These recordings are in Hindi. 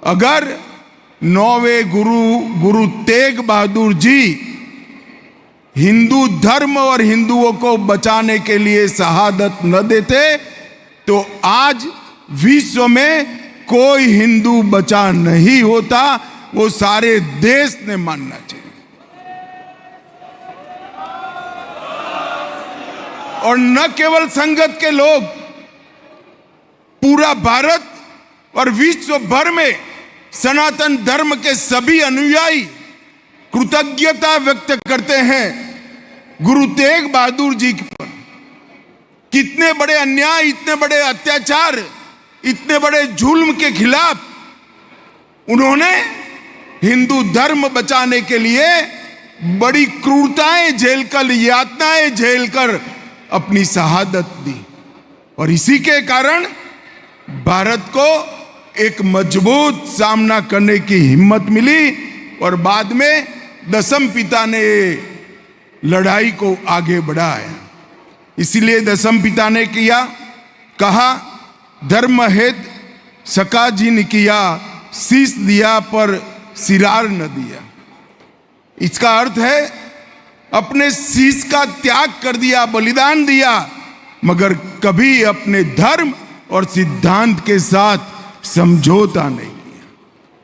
अगर 9वें गुरु तेग बहादुर जी हिंदू धर्म और हिंदुओं को बचाने के लिए शहादत न देते तो आज विश्व में कोई हिंदू बचा नहीं होता। वो सारे देश ने मानना चाहिए। और न केवल संगत के लोग, पूरा भारत और विश्व भर में सनातन धर्म के सभी अनुयायी कृतज्ञता व्यक्त करते हैं गुरु तेग बहादुर जी पर। कितने बड़े अन्याय, इतने बड़े अत्याचार, इतने बड़े जुल्म के खिलाफ उन्होंने हिंदू धर्म बचाने के लिए बड़ी क्रूरताएं झेलकर, यातनाएं झेलकर अपनी शहादत दी। और इसी के कारण भारत को एक मजबूत सामना करने की हिम्मत मिली और बाद में दशम पिता ने लड़ाई को आगे बढ़ाया। इसीलिए दशम पिता ने कहा धर्म हेत सका जी ने किया, शीश दिया पर सिरार न दिया। इसका अर्थ है अपने शीश का त्याग कर दिया, बलिदान दिया, मगर कभी अपने धर्म और सिद्धांत के साथ समझौता नहीं किया।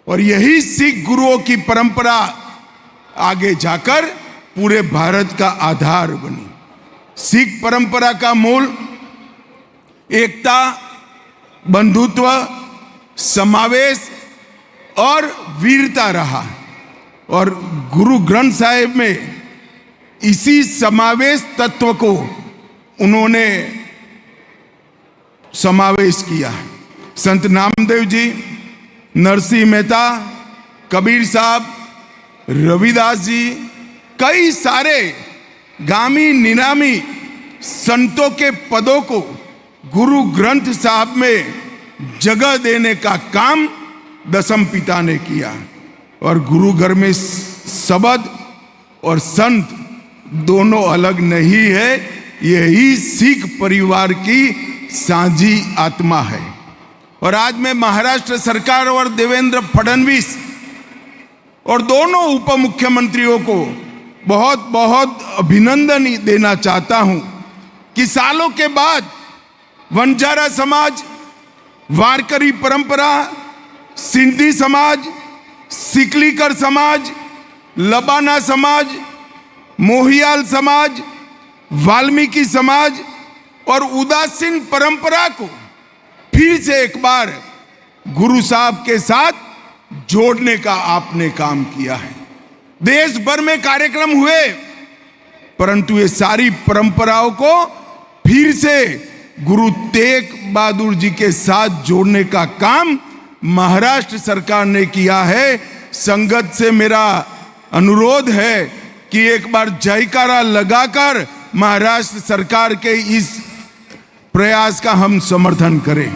और यही सिख गुरुओं की परंपरा आगे जाकर पूरे भारत का आधार बनी। सिख परंपरा का मूल एकता, बंधुत्व, समावेश और वीरता रहा। और गुरु ग्रंथ साहिब में इसी समावेश तत्व को उन्होंने समावेश किया। संत नामदेव जी, नरसिंह मेहता, कबीर साहब, रविदास जी, कई सारे गामी निनामी संतों के पदों को गुरु ग्रंथ साहब में जगह देने का काम दशम पिता ने किया। और गुरु घर में शब्द और संत दोनों अलग नहीं है, यही सिख परिवार की साझी आत्मा है। और आज मैं महाराष्ट्र सरकार और देवेंद्र फडणवीस और दोनों उप मुख्यमंत्रियों को बहुत बहुत अभिनंदन देना चाहता हूं कि सालों के बाद वंजारा समाज, वारकरी परंपरा, सिंधी समाज, सिकलीकर समाज, लबाना समाज, मोहियाल समाज, वाल्मीकि समाज और उदासीन परंपरा को फिर से एक बार गुरु साहब के साथ जोड़ने का आपने काम किया है। देश भर में कार्यक्रम हुए, परंतु ये सारी परंपराओं को फिर से गुरु तेग बहादुर जी के साथ जोड़ने का काम महाराष्ट्र सरकार ने किया है। संगत से मेरा अनुरोध है कि एक बार जयकारा लगाकर महाराष्ट्र सरकार के इस प्रयास का हम समर्थन करें।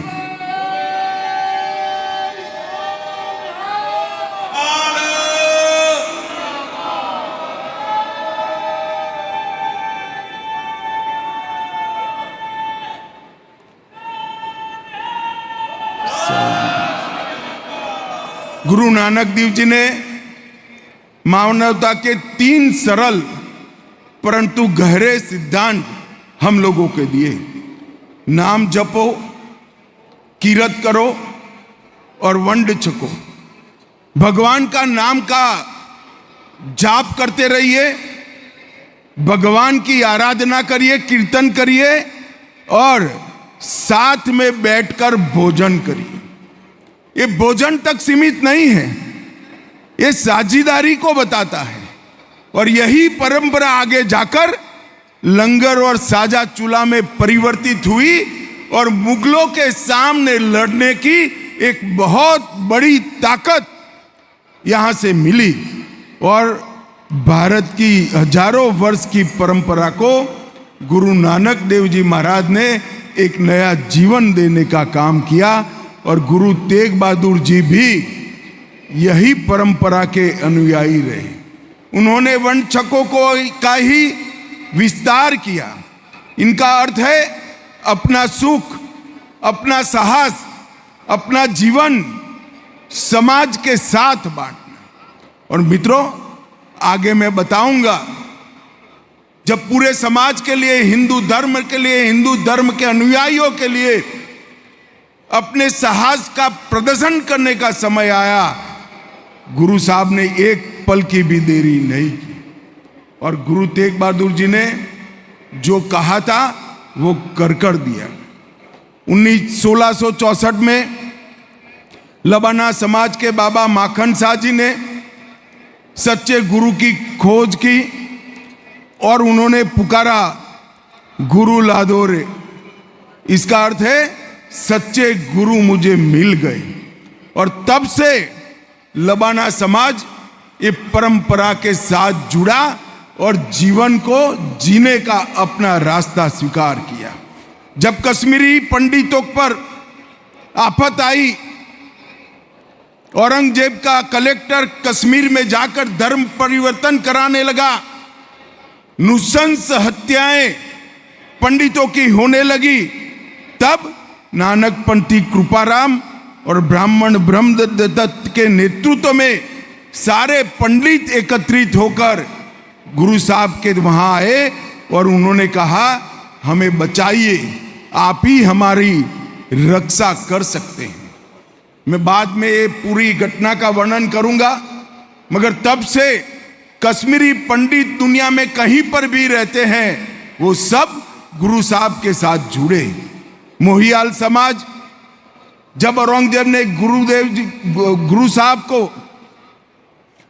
गुरु नानक देव जी ने मानवता के 3 सरल परंतु गहरे सिद्धांत हम लोगों के दिए। नाम जपो, कीरत करो और वंड छको। भगवान का नाम का जाप करते रहिए, भगवान की आराधना करिए, कीर्तन करिए और साथ में बैठकर भोजन करिए। ये भोजन तक सीमित नहीं है, ये साझीदारी को बताता है। और यही परंपरा आगे जाकर लंगर और साझा चूल्हा में परिवर्तित हुई और मुगलों के सामने लड़ने की एक बहुत बड़ी ताकत यहां से मिली। और भारत की हजारों वर्ष की परंपरा को गुरु नानक देव जी महाराज ने एक नया जीवन देने का काम किया। और गुरु तेग बहादुर जी भी यही परंपरा के अनुयायी रहे। उन्होंने वंशकों को का ही विस्तार किया। इनका अर्थ है अपना सुख, अपना साहस, अपना जीवन समाज के साथ बांटना। और मित्रों, आगे मैं बताऊंगा, जब पूरे समाज के लिए, हिंदू धर्म के लिए, हिंदू धर्म के अनुयायियों के लिए अपने साहस का प्रदर्शन करने का समय आया, गुरु साहब ने एक पल की भी देरी नहीं की और गुरु तेग बहादुर जी ने जो कहा था वो कर दिया। 1664 में लबाना समाज के बाबा माखन शाह जी ने सच्चे गुरु की खोज की और उन्होंने पुकारा, गुरु लादो रे। इसका अर्थ है सच्चे गुरु मुझे मिल गए। और तब से लबाना समाज ये परंपरा के साथ जुड़ा और जीवन को जीने का अपना रास्ता स्वीकार किया। जब कश्मीरी पंडितों पर आफत आई, औरंगजेब का कलेक्टर कश्मीर में जाकर धर्म परिवर्तन कराने लगा, नृशंस हत्याएं पंडितों की होने लगी, तब नानकपंथी कृपाराम और ब्राह्मण ब्रह्मदत्त के नेतृत्व में सारे पंडित एकत्रित होकर गुरु साहब के वहां आए और उन्होंने कहा, हमें बचाइए, आप ही हमारी रक्षा कर सकते हैं। मैं बाद में ये पूरी घटना का वर्णन करूंगा, मगर तब से कश्मीरी पंडित दुनिया में कहीं पर भी रहते हैं, वो सब गुरु साहब के साथ जुड़े। मोहियाल समाज, जब औरंगजेब ने गुरु साहब को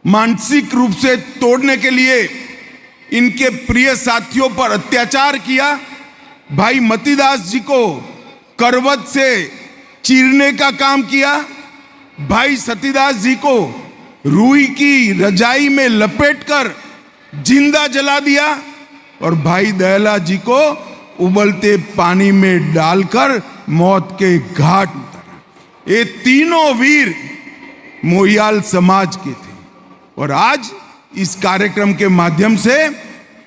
मानसिक रूप से तोड़ने के लिए इनके प्रिय साथियों पर अत्याचार किया, भाई मतीदास जी को करवत से चीरने का काम किया, भाई सतीदास जी को रूई की रजाई में लपेटकर जिंदा जला दिया और भाई दयाला जी को उबलते पानी में डालकर मौत के घाट उतारा। ये तीनों वीर मोहियाल समाज के थे और आज इस कार्यक्रम के माध्यम से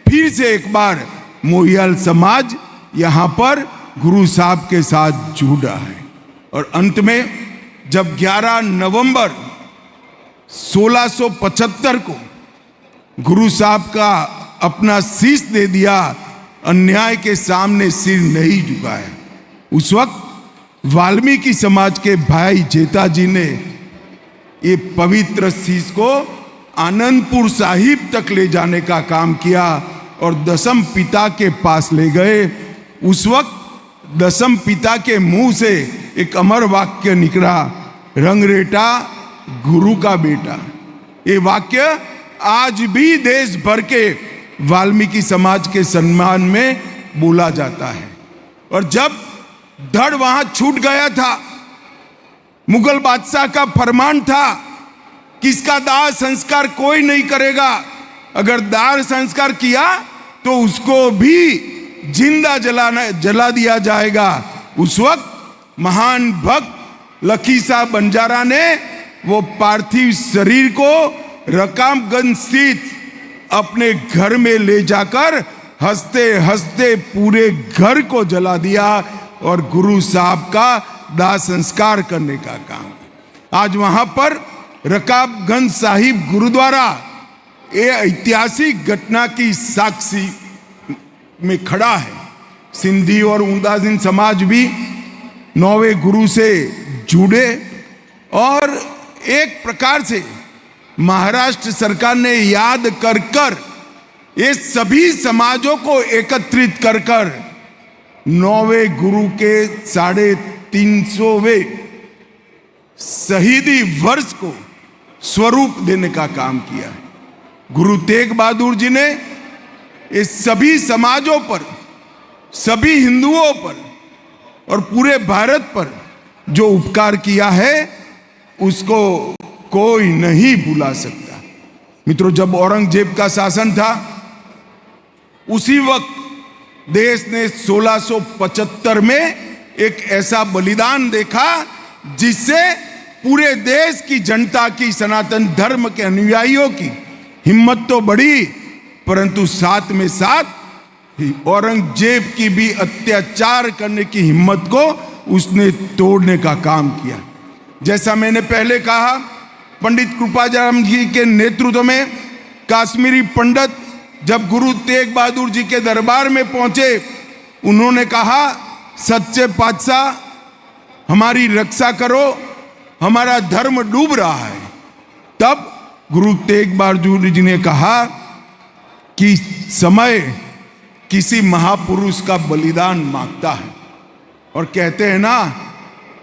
फिर से एक बार मोहियाल समाज यहां पर गुरु साहब के साथ जुड़ा है। और अंत में जब 11 नवंबर 1675 को गुरु साहब का अपना शीश दे दिया, अन्याय के सामने सिर नहीं झुकाया, उस वक्त वाल्मीकि समाज के भाई जेता जी ने ये पवित्र शीश को आनंदपुर साहिब तक ले जाने का काम किया और दसम पिता के पास ले गए। उस वक्त दसम पिता के मुंह से एक अमर वाक्य निकला, रंगरेटा गुरु का बेटा। ये वाक्य आज भी देश भर के वाल्मीकि समाज के सम्मान में बोला जाता है। और जब धड़ वहां छूट गया था, मुगल बादशाह का फरमान था कि इसका दाह संस्कार कोई नहीं करेगा, अगर दाह संस्कार किया तो उसको भी जिंदा जला दिया जाएगा। उस वक्त महान भक्त लखीसा बंजारा ने वो पार्थिव शरीर को रकाबगंज स्थित अपने घर में ले जाकर हंसते हंसते पूरे घर को जला दिया और गुरु साहब का दाह संस्कार करने का काम। आज वहां पर रकाबगंज साहिब गुरुद्वारा ये ऐतिहासिक घटना की साक्षी में खड़ा है। सिंधी और उदासीन समाज भी 9वें गुरु से जुड़े और एक प्रकार से महाराष्ट्र सरकार ने याद कर कर ये सभी समाजों को एकत्रित कर कर 9वें गुरु के 350वें शहीदी वर्ष को स्वरूप देने का काम किया है। गुरु तेग बहादुर जी ने इस सभी समाजों पर, सभी हिंदुओं पर और पूरे भारत पर जो उपकार किया है उसको कोई नहीं भुला सकता। मित्रों, जब औरंगजेब का शासन था उसी वक्त देश ने 1675 में एक ऐसा बलिदान देखा जिससे पूरे देश की जनता की, सनातन धर्म के अनुयायियों की हिम्मत तो बढ़ी, परंतु साथ में साथ औरंगजेब की भी अत्याचार करने की हिम्मत को उसने तोड़ने का काम किया। जैसा मैंने पहले कहा, पंडित कृपाचार्य जी के नेतृत्व में काश्मीरी पंडित जब गुरु तेग बहादुर जी के दरबार में पहुंचे, उन्होंने कहा, सच्चे पातशाह हमारी रक्षा करो, हमारा धर्म डूब रहा है। तब गुरु तेग बहादुर जी ने कहा कि समय किसी महापुरुष का बलिदान मांगता है, और कहते हैं ना,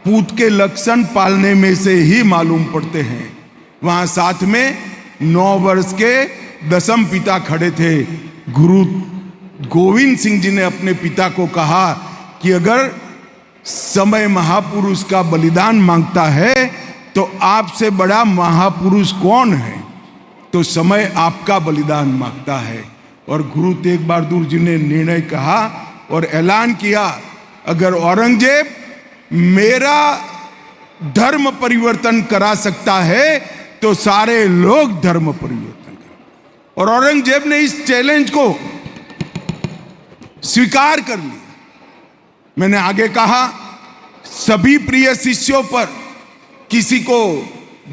पूत के लक्षण पालने में से ही मालूम पड़ते हैं। वहां साथ में 9 वर्ष के दसम पिता खड़े थे। गुरु गोविंद सिंह जी ने अपने पिता को कहा कि अगर समय महापुरुष का बलिदान मांगता है तो आपसे बड़ा महापुरुष कौन है? तो समय आपका बलिदान मांगता है। और गुरु तेग बहादुर जी ने निर्णय कहा और ऐलान किया, अगर औरंगजेब मेरा धर्म परिवर्तन करा सकता है तो सारे लोग धर्म परिवर्तन करें। और औरंगजेब ने इस चैलेंज को स्वीकार कर लिया। मैंने आगे कहा, सभी प्रिय शिष्यों पर किसी को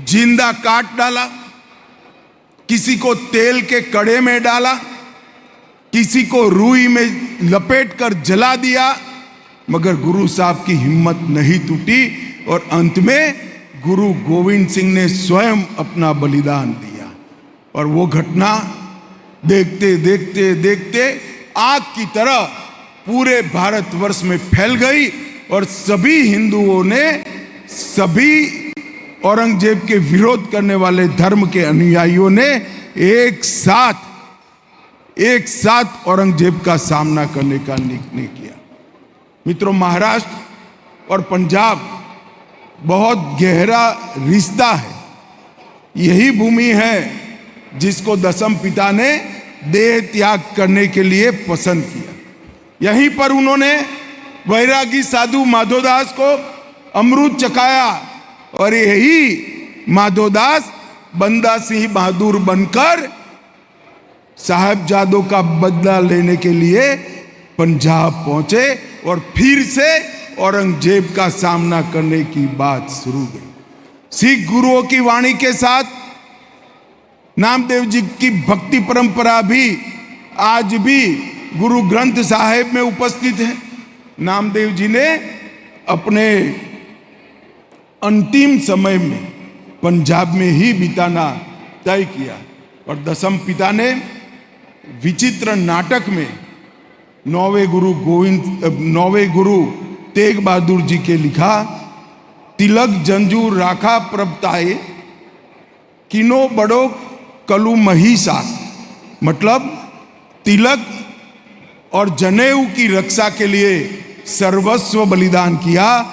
जिंदा काट डाला, किसी को तेल के कड़े में डाला, किसी को रुई में लपेट कर जला दिया, मगर गुरु साहब की हिम्मत नहीं टूटी और अंत में गुरु गोविंद सिंह ने स्वयं अपना बलिदान दिया। और वो घटना देखते देखते देखते आग की तरह पूरे भारतवर्ष में फैल गई और सभी हिंदुओं ने, सभी औरंगजेब के विरोध करने वाले धर्म के अनुयायियों ने एक साथ औरंगजेब का सामना करने का निर्णय किया। मित्रों, महाराष्ट्र और पंजाब बहुत गहरा रिश्ता है। यही भूमि है जिसको दसम पिता ने देह त्याग करने के लिए पसंद किया। यहीं पर उन्होंने वैरागी साधु माधोदास को अमृत चखाया और यही माधोदास बंदा सिंह बहादुर बनकर साहबजादों का बदला लेने के लिए पंजाब पहुंचे और फिर से औरंगजेब का सामना करने की बात शुरू हुई। सिख गुरुओं की वाणी के साथ नामदेव जी की भक्ति परंपरा भी आज भी गुरु ग्रंथ साहिब में उपस्थित है। नामदेव जी ने अपने अंतिम समय में पंजाब में ही बिताना तय किया और दसम पिता ने विचित्र नाटक में नौवे गुरु तेग बहादुर जी के लिखा, तिलक जंजू राखा प्रभताए किनो बड़ो कलु महिषा, मतलब तिलक और जनेऊ की रक्षा के लिए सर्वस्व बलिदान किया,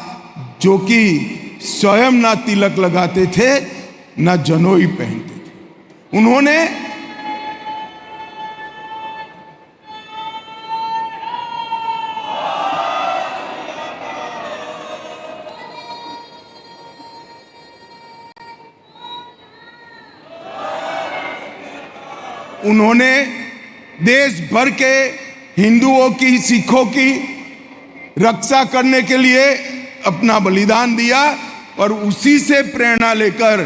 जो कि स्वयं ना तिलक लगाते थे ना जनेऊ पहनते थे। उन्होंने देश भर के हिंदुओं की, सिखों की रक्षा करने के लिए अपना बलिदान दिया और उसी से प्रेरणा लेकर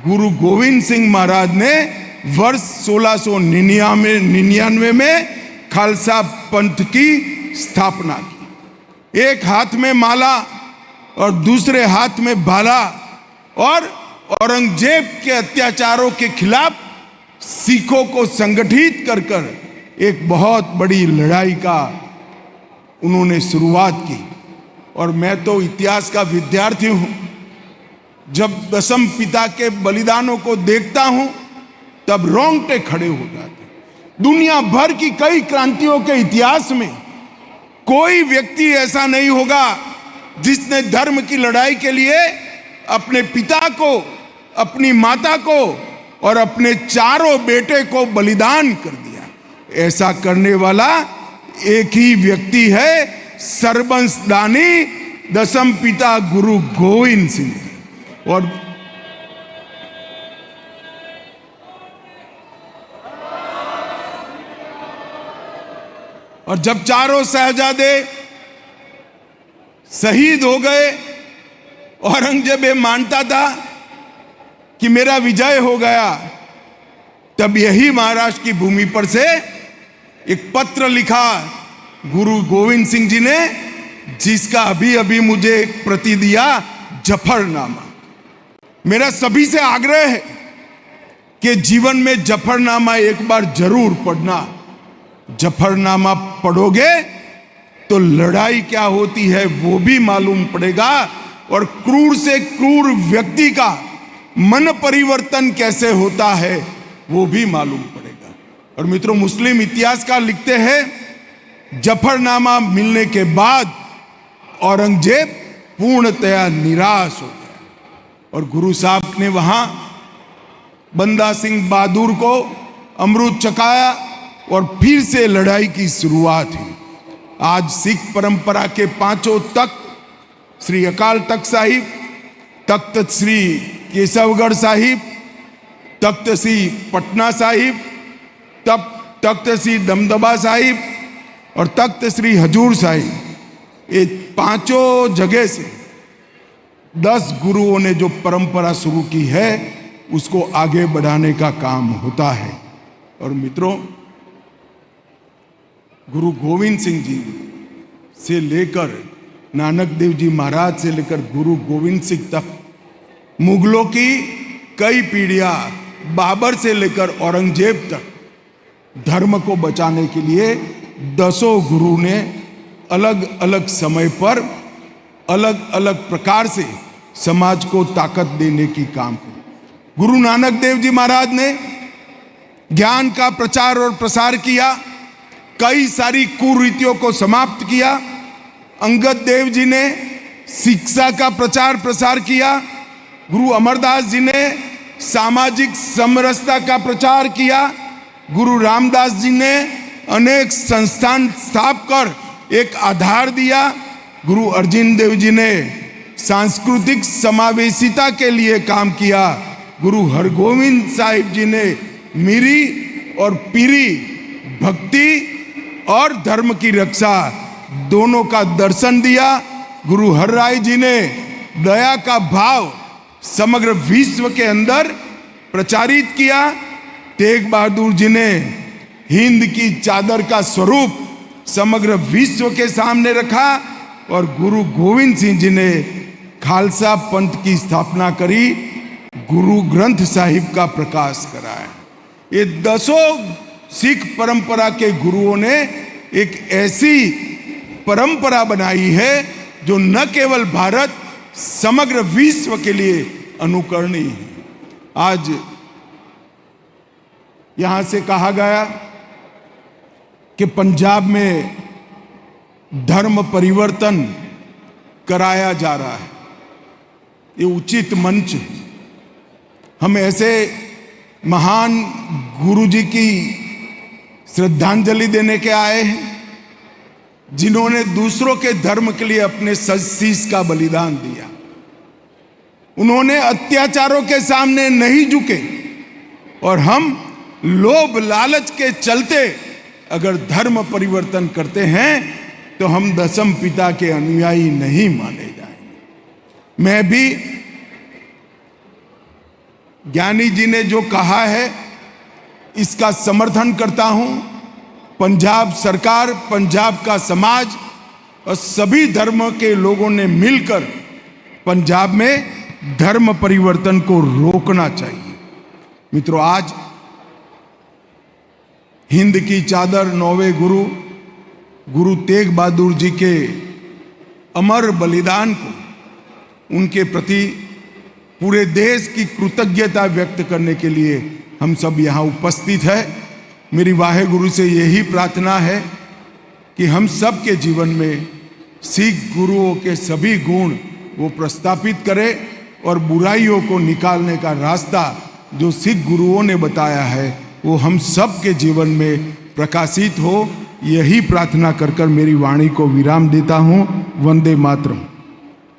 गुरु गोविंद सिंह महाराज ने वर्ष 1699 में खालसा पंथ की स्थापना की। एक हाथ में माला और दूसरे हाथ में भाला और औरंगजेब के अत्याचारों के खिलाफ सिखों को संगठित कर कर एक बहुत बड़ी लड़ाई का उन्होंने शुरुआत की। और मैं तो इतिहास का विद्यार्थी हूं, जब दसम पिता के बलिदानों को देखता हूं तब रोंगटे खड़े हो जाते। दुनिया भर की कई क्रांतियों के इतिहास में कोई व्यक्ति ऐसा नहीं होगा जिसने धर्म की लड़ाई के लिए अपने पिता को, अपनी माता को और अपने चारों बेटे को बलिदान कर दिया। ऐसा करने वाला एक ही व्यक्ति है, सर्वंशदानी दसम पिता गुरु गोविंद सिंह। और जब चारों शहजादे शहीद हो गए औरंगजेब ये मानता था कि मेरा विजय हो गया, तब यही महाराष्ट्र की भूमि पर से एक पत्र लिखा गुरु गोविंद सिंह जी ने, जिसका अभी अभी मुझे एक प्रति दिया, जफरनामा। मेरा सभी से आग्रह है कि जीवन में जफरनामा एक बार जरूर पढ़ना। जफरनामा पढ़ोगे तो लड़ाई क्या होती है वो भी मालूम पड़ेगा, और क्रूर से क्रूर व्यक्ति का मन परिवर्तन कैसे होता है वो भी मालूम पड़ेगा। और मित्रों, मुस्लिम इतिहासकार लिखते हैं जफरनामा मिलने के बाद औरंगजेब पूर्णतया निराश हो गया और गुरु साहब ने वहां बंदा सिंह बहादुर को अमृत चखाया और फिर से लड़ाई की शुरुआत हुई। आज सिख परंपरा के पांचों तख्त, श्री अकाल तख्त साहिब, तख्त श्री केशवगढ़ साहिब, तख्त श्री पटना साहिब, तख्त श्री दमदमा साहिब और तख्त श्री हजूर साहिब, ये पांचों जगह से 10 गुरुओं ने जो परंपरा शुरू की है उसको आगे बढ़ाने का काम होता है। और मित्रों, गुरु गोविंद सिंह जी से लेकर नानक देव जी महाराज से लेकर गुरु गोविंद सिंह तक मुगलों की कई पीढ़ियां, बाबर से लेकर औरंगजेब तक धर्म को बचाने के लिए 10 गुरु ने अलग अलग समय पर अलग अलग प्रकार से समाज को ताकत देने की काम की। गुरु नानक देव जी महाराज ने ज्ञान का प्रचार और प्रसार किया, कई सारी कुरीतियों को समाप्त किया। अंगद देव जी ने शिक्षा का प्रचार प्रसार किया। गुरु अमरदास जी ने सामाजिक समरसता का प्रचार किया। गुरु रामदास जी ने अनेक संस्थान स्थापित कर एक आधार दिया। गुरु अर्जुन देव जी ने सांस्कृतिक समावेशिता के लिए काम किया। गुरु हरगोविंद साहिब जी ने मीरी और पीरी, भक्ति और धर्म की रक्षा दोनों का दर्शन दिया। गुरु हरराय जी ने दया का भाव समग्र विश्व के अंदर प्रचारित किया। तेग बहादुर जी ने हिंद की चादर का स्वरूप समग्र विश्व के सामने रखा और गुरु गोविंद सिंह जी ने खालसा पंथ की स्थापना करी, गुरु ग्रंथ साहिब का प्रकाश कराया। ये 10 सिख परंपरा के गुरुओं ने एक ऐसी परंपरा बनाई है जो न केवल भारत, समग्र विश्व के लिए अनुकरणीय है। आज यहां से कहा गया कि पंजाब में धर्म परिवर्तन कराया जा रहा है, ये उचित मंच है। हम ऐसे महान गुरु जी की श्रद्धांजलि देने के आए हैं जिन्होंने दूसरों के धर्म के लिए अपने शीश का बलिदान दिया। उन्होंने अत्याचारों के सामने नहीं झुके और हम लोभ लालच के चलते अगर धर्म परिवर्तन करते हैं तो हम दशम पिता के अनुयायी नहीं माने जाएंगे। मैं भी ज्ञानी जी ने जो कहा है इसका समर्थन करता हूं। पंजाब सरकार, पंजाब का समाज और सभी धर्म के लोगों ने मिलकर पंजाब में धर्म परिवर्तन को रोकना चाहिए। मित्रों, आज हिंद की चादर 9वें गुरु तेग बहादुर जी के अमर बलिदान को, उनके प्रति पूरे देश की कृतज्ञता व्यक्त करने के लिए हम सब यहाँ उपस्थित है। मेरी वाहे गुरु से यही प्रार्थना है कि हम सब के जीवन में सिख गुरुओं के सभी गुण वो प्रस्थापित करें और बुराइयों को निकालने का रास्ता जो सिख गुरुओं ने बताया है वो हम सब के जीवन में प्रकाशित हो। यही प्रार्थना कर मेरी वाणी को विराम देता हूँ। वंदे मातरम।